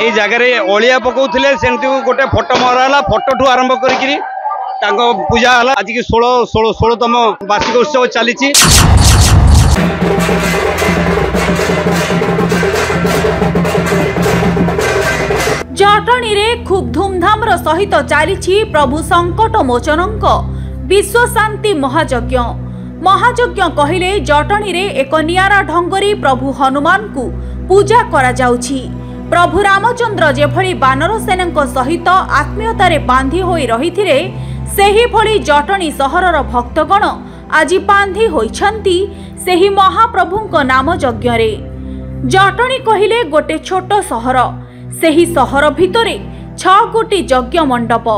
ये जगार अलिया पकाउले सेमती गोटे फोटो मराला फोटो ठू आरंभ करी पूजा है आज की 16तम वार्षिक उत्सव चली। जटणी रे खूब धूमधाम सहित चली प्रभु संकट मोचनक विश्व शांति महायज्ञ। महायज्ञ कहले जटणी रे एक नियारा ढंगरी प्रभु हनुमान को पूजा करा जाउछि। प्रभु रामचंद्र जेभली बानर सेना सहित आत्मीयतारे बांधी होई रहिथिले सेही भली जटणी सहरर भक्तगण आज बांधी होइछंती सेही महाप्रभुंक नाम यज्ञ रे। जटणी कहले गोटे छोट सहर, सेही सहर भितरे 6 गोटी यज्ञ मंडप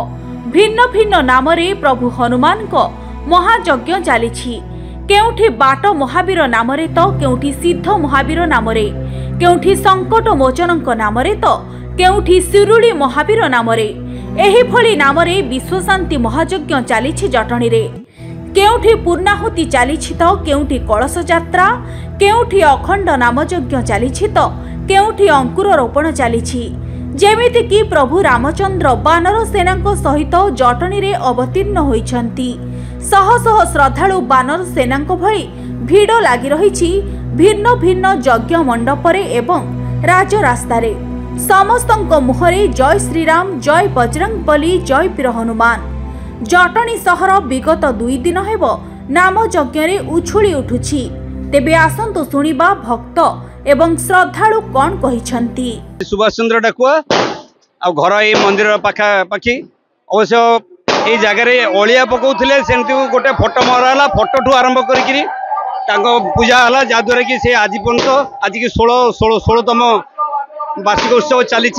भिन्न भिन्न नाम रे प्रभु हनुमान को महायज्ञ चली। केउठी बाट महावीर नाम रे तो केउठी सिद्ध महावीर नाम रे, केउठी संकट मोचनक नाम रे तो केउठी सिरुली महावीर नाम रे। एही भली नाम रे विश्व शांति महायज्ञ चली जटणी रे। केउठी पूर्णाहुति चली तो केउठी कलश यात्रा, केउठी अखंड नामयज्ञ चली तो केउठी अंकुर रोपण चली। जेमिति कि प्रभु रामचंद्र बानर सेना सहित जटणी रे अवतीर्ण होइछंती। शह शह श्रद्धालु बानर सेना भली भीड़ लगी रही भिन्न भिन्न यज्ञ मंडपरे एवं राजरास्तारे। समस्तंक मुहरे जय श्रीराम, जय बजरंगबली, जय वीर हनुमान। जटणी सहर विगत 2 दिन हेब नाम यज्ञ रे उछुली उठुछि। तेबे आसंतु सुनिबा भक्त एवं श्रद्धालु कौन कहिछंती। सुभाष चंद्र डाकुआ आ घर ए मंदिर पाखापाखि अवश्य ये जगार अलिया पकाउले सेमती गोटे फोटो मराला फोटो ठू आरंभ करी पूजा है जहाद्वारा कि से आज पर्यंत आज की 16तम वार्षिक उत्सव चली।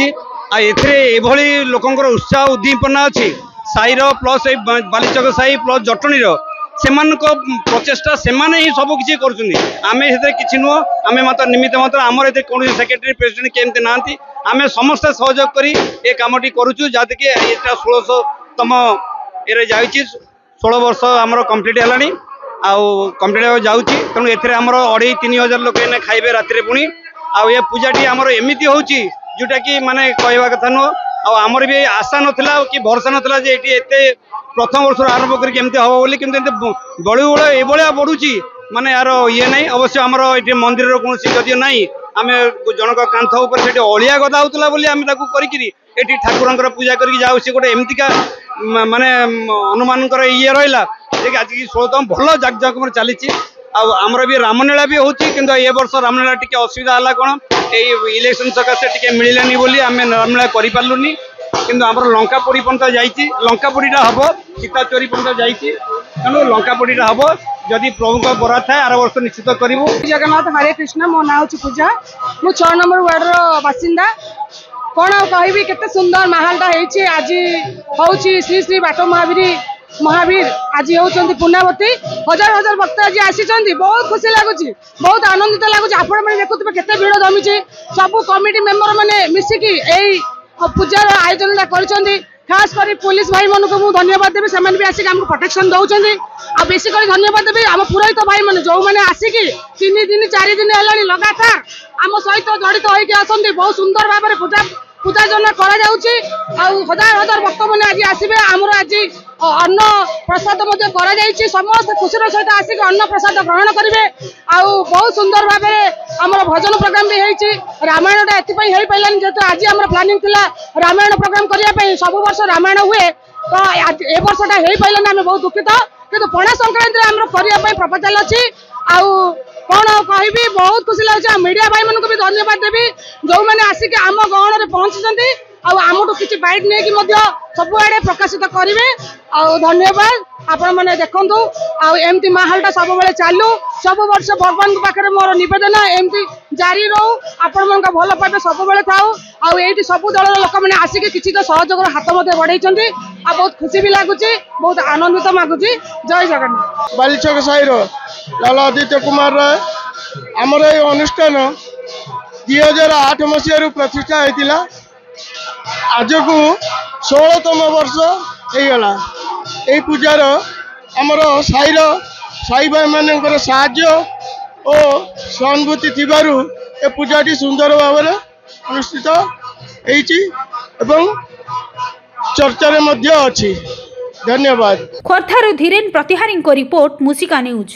एभली लोकंर उत्साह उद्दीपना अच्छी साईर प्लस बालीचक साई प्लस जटणी से प्रचेषा से ही सबकि कर नुह आम मात्र निमित्त मात्र आमर कौन सेक्रेटरी प्रेसिडेंट केमती ना आम समस्ते सहयोग कर कमटी करुचु जहाँकि कि 16तम ये जा 16 वर्ष आमर कम्प्लीट है कम्प्लीट जाऊँगी तेणु एमर 2,500-3,000 लोक खाइबे राति पुणी आ पूजाटी आमर एमती हो जोटा कि माने कहवा कथा नुह आमर भी आशा नाला कि भरसा नाला ये प्रथम वर्ष आरंभ करके हम बोली कि बड़ू बड़ ये बढ़ुची माने यार ये ना अवश्य आमर ये मंदिर कौन गद्य ना आम जनक कांथ उपर से अलिया गदा होता बोली आम करी ठाकुर पूजा करके जाऊ सी गोटे एमतीका माने हनुमान ये रहा आज की 16तम भल जाकजमक चली। आमर भी रामलीला भी होती कि ए वर्ष रामलीला टी असुविधा है कौन इलेक्शन सकाशे टी मिललानी बोली आम रामलीला करूनी किंतु आमर लंकापोड़ी पर्यटन जाइए लंकापोड़ीटा हम सीता चोरी पर्यटन जाइए तेणु लंकापोड़ीटा हम जदि प्रभु बरा थाए आर वर्ष निश्चित करूँ। जगन्नाथ हरे कृष्ण मो ना पूजा मु 6 नंबर वार्डर बासिंदा कौन कहबी केते सुंदर माहौलटा होइछि आज होउछि श्री श्री बाट महावीर आज होउछंती पुण्यवती हजार हजार भक्त आज आसी बहुत खुशी लगुच बहुत आनंदित लगुच। आपण मैंने देखुवे केते भीड़ जमी सब कमिटी मेंबर मैंने मिसिकी यही पूजार आयोजन कर खास कर पुलिस भाई मान को धन्यवाद देवी से भी आसिक आमको प्रोटेक्शन दौरान आ बेसिक धन्यवाद देवी आम पुरोहित भाई मैंने जो मैंने आसिकी 3 दिन 4 दिन है लगातार आम सहित जड़ित होकर आसती बहुत सुंदर भाव में पूजार्चना हजार हजार भक्त मैंने आज आसबे आमर आज अन्न प्रसाद समस्त खुशी सहित आसिक अन्न प्रसाद ग्रहण करेंगे बहुत सुंदर भाव में आमर भजन प्रोग्राम भी होती रामायणटा एपाई पारानी जेहतु आज आम प्लानिंग थिला रामायण प्रोग्राम करने सब वर्ष रामायण हुए तो ए वर्षटा हो पारानी आम बहुत दुखित किंतु पणा संक्रांति आम करने प्रपोजाल अच्छी कौन कहबी बहुत खुशी लगे। मीडिया भाई मान को भी धन्यवाद देवी जो मैंने आसिक आम गहन में पहुंची आमठू किसी बाइट नहीं सबुआड़े प्रकाशित करेंगे धन्यवाद आपण मैंने देखु एमती माहौलटा सब बेले चालू सब वर्ष भगवान पाखे मोर नवेदन एमती जारी रो आपण मान भल पाइबे सब बेले थाऊ आईटी सब दल लोक मैंने आसिक किसी तो सहयोग हाथ बढ़ाई बहुत खुशी भी लगुच बहुत आनंदित लगुच। जय जगन्नाथ। बालीचक साईर लाला आदित्य कुमार राय आमर ये अनुष्ठान 2008 मसीह प्रतिष्ठा होता आज को 16तम वर्ष होगला। यही पूजार आमर साई भाई मान साहाय्य और सहानुभूति थी पूजाटी सुंदर भाव अनुष्ठित ହେଇଛି ଏବଂ ଚର୍ଚ୍ଚାରେ ମଧ୍ୟ ଅଛି। ଧନ୍ୟବାଦ। ଖୋର୍ଦ୍ଧାରୁ ଧୀରେନ୍ ପ୍ରତିହାରୀଙ୍କ ରିପୋର୍ଟ ମୁସିକା ନ୍ୟୁଜ୍।